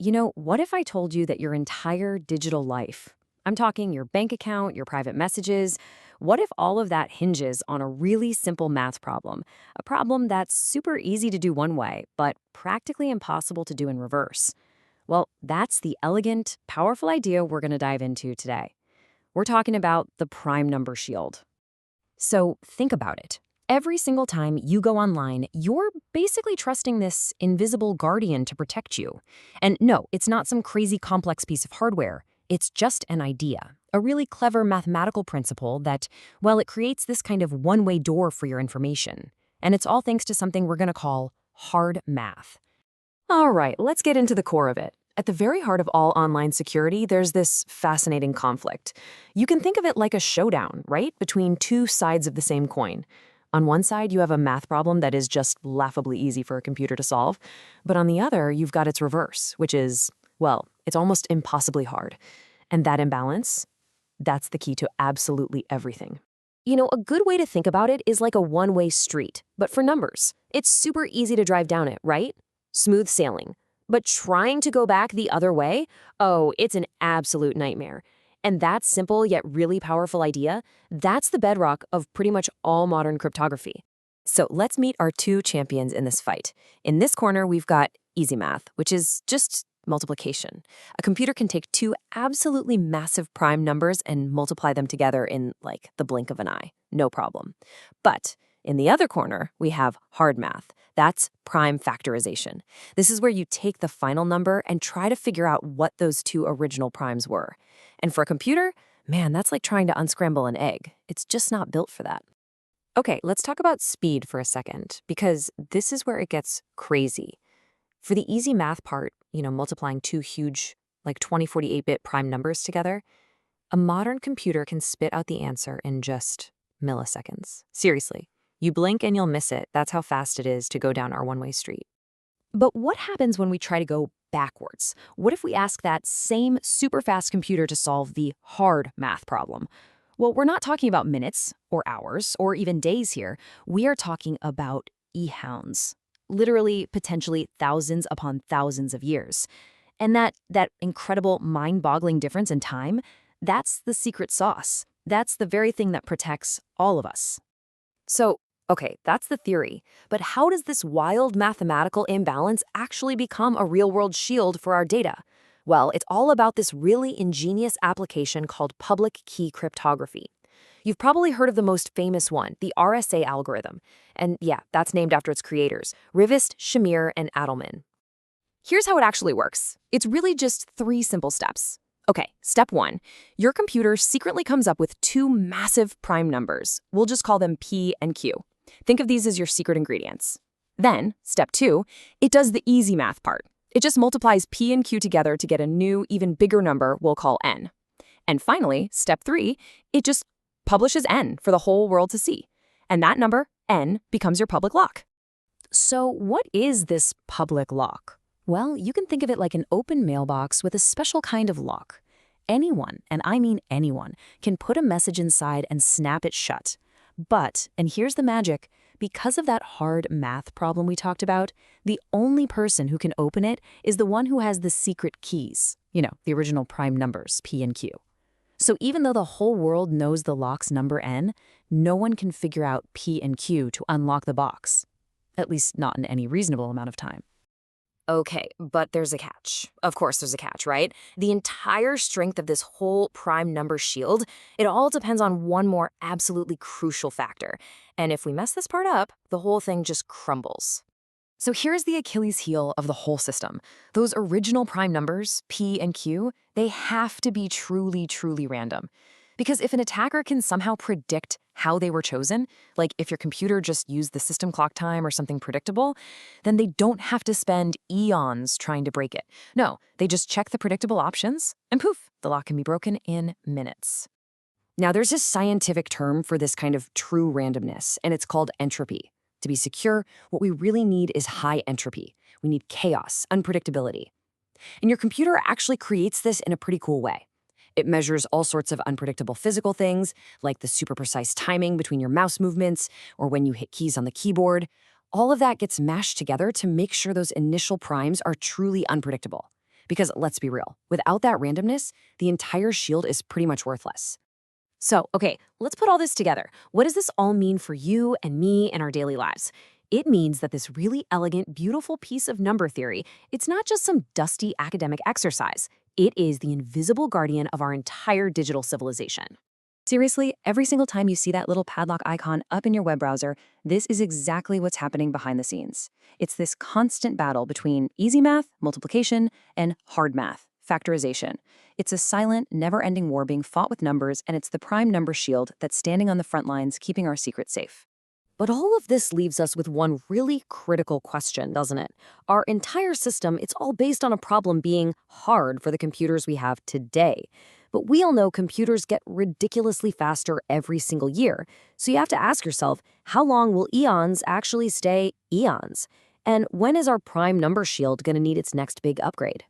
What if I told you that your entire digital life, I'm talking your bank account, your private messages, what if all of that hinges on a really simple math problem? A problem that's super easy to do one way, but practically impossible to do in reverse. Well, that's the elegant, powerful idea we're going to dive into today. We're talking about the prime number shield. So think about it. Every single time you go online, you're basically trusting this invisible guardian to protect you. And no, it's not some crazy complex piece of hardware. It's just an idea, a really clever mathematical principle that, well, it creates this kind of one-way door for your information. And it's all thanks to something we're going to call hard math. All right, let's get into the core of it. At the very heart of all online security, there's this fascinating conflict. You can think of it like a showdown, right? Between two sides of the same coin. On one side, you have a math problem that is just laughably easy for a computer to solve. But on the other, you've got its reverse, which is, well, it's almost impossibly hard. And that imbalance, that's the key to absolutely everything. A good way to think about it is like a one-way street, but for numbers. It's super easy to drive down it, right? Smooth sailing. But trying to go back the other way, oh, it's an absolute nightmare. And that simple yet really powerful idea, that's the bedrock of pretty much all modern cryptography. So let's meet our two champions in this fight. In this corner, we've got easy math, which is just multiplication. A computer can take two absolutely massive prime numbers and multiply them together in, like, the blink of an eye. No problem. But in the other corner, we have hard math. That's prime factorization. This is where you take the final number and try to figure out what those two original primes were. And for a computer, man, that's like trying to unscramble an egg. It's just not built for that. Okay, let's talk about speed for a second, because this is where it gets crazy. For the easy math part, multiplying two huge, like 2048-bit prime numbers together, a modern computer can spit out the answer in just milliseconds. Seriously. You blink and you'll miss it. That's how fast it is to go down our one-way street. But what happens when we try to go backwards? What if we ask that same super fast computer to solve the hard math problem? Well, we're not talking about minutes or hours or even days here. We are talking about eons, literally potentially thousands upon thousands of years. And that incredible mind-boggling difference in time, that's the secret sauce. That's the very thing that protects all of us. So, okay, that's the theory. But how does this wild mathematical imbalance actually become a real-world shield for our data? Well, it's all about this really ingenious application called public key cryptography. You've probably heard of the most famous one, the RSA algorithm. And yeah, that's named after its creators, Rivest, Shamir, and Adelman. Here's how it actually works. It's really just 3 simple steps. Okay, step 1. Your computer secretly comes up with 2 massive prime numbers. We'll just call them P and Q. Think of these as your secret ingredients. Then, step 2, it does the easy math part. It just multiplies P and Q together to get a new, even bigger number we'll call N. And finally, step 3, it just publishes N for the whole world to see. And that number, N, becomes your public lock. So what is this public lock? Well, you can think of it like an open mailbox with a special kind of lock. Anyone, and I mean anyone, can put a message inside and snap it shut. But, and here's the magic, because of that hard math problem we talked about, the only person who can open it is the one who has the secret keys. The original prime numbers, P and Q. So even though the whole world knows the lock's number N, no one can figure out P and Q to unlock the box. At least not in any reasonable amount of time. Okay, but there's a catch. Of course there's a catch, right? The entire strength of this whole prime number shield, it all depends on one more absolutely crucial factor. And if we mess this part up, the whole thing just crumbles. So here's the Achilles heel of the whole system. Those original prime numbers, P and Q, they have to be truly, truly random. Because if an attacker can somehow predict how they were chosen, like if your computer just used the system clock time or something predictable, then they don't have to spend eons trying to break it. No, they just check the predictable options, and poof, the lock can be broken in minutes. Now, there's a scientific term for this kind of true randomness, and it's called entropy. To be secure, what we really need is high entropy. We need chaos, unpredictability. And your computer actually creates this in a pretty cool way. It measures all sorts of unpredictable physical things, like the super precise timing between your mouse movements or when you hit keys on the keyboard. All of that gets mashed together to make sure those initial primes are truly unpredictable. Because let's be real, without that randomness, the entire shield is pretty much worthless. So, okay, let's put all this together. What does this all mean for you and me and our daily lives? It means that this really elegant, beautiful piece of number theory, it's not just some dusty academic exercise. It is the invisible guardian of our entire digital civilization. Seriously, every single time you see that little padlock icon up in your web browser, this is exactly what's happening behind the scenes. It's this constant battle between easy math, multiplication, and hard math, factorization. It's a silent, never-ending war being fought with numbers, and it's the prime number shield that's standing on the front lines, keeping our secrets safe. But all of this leaves us with one really critical question, doesn't it? Our entire system, it's all based on a problem being hard for the computers we have today. But we all know computers get ridiculously faster every single year. So you have to ask yourself, how long will eons actually stay eons? And when is our prime number shield going to need its next big upgrade?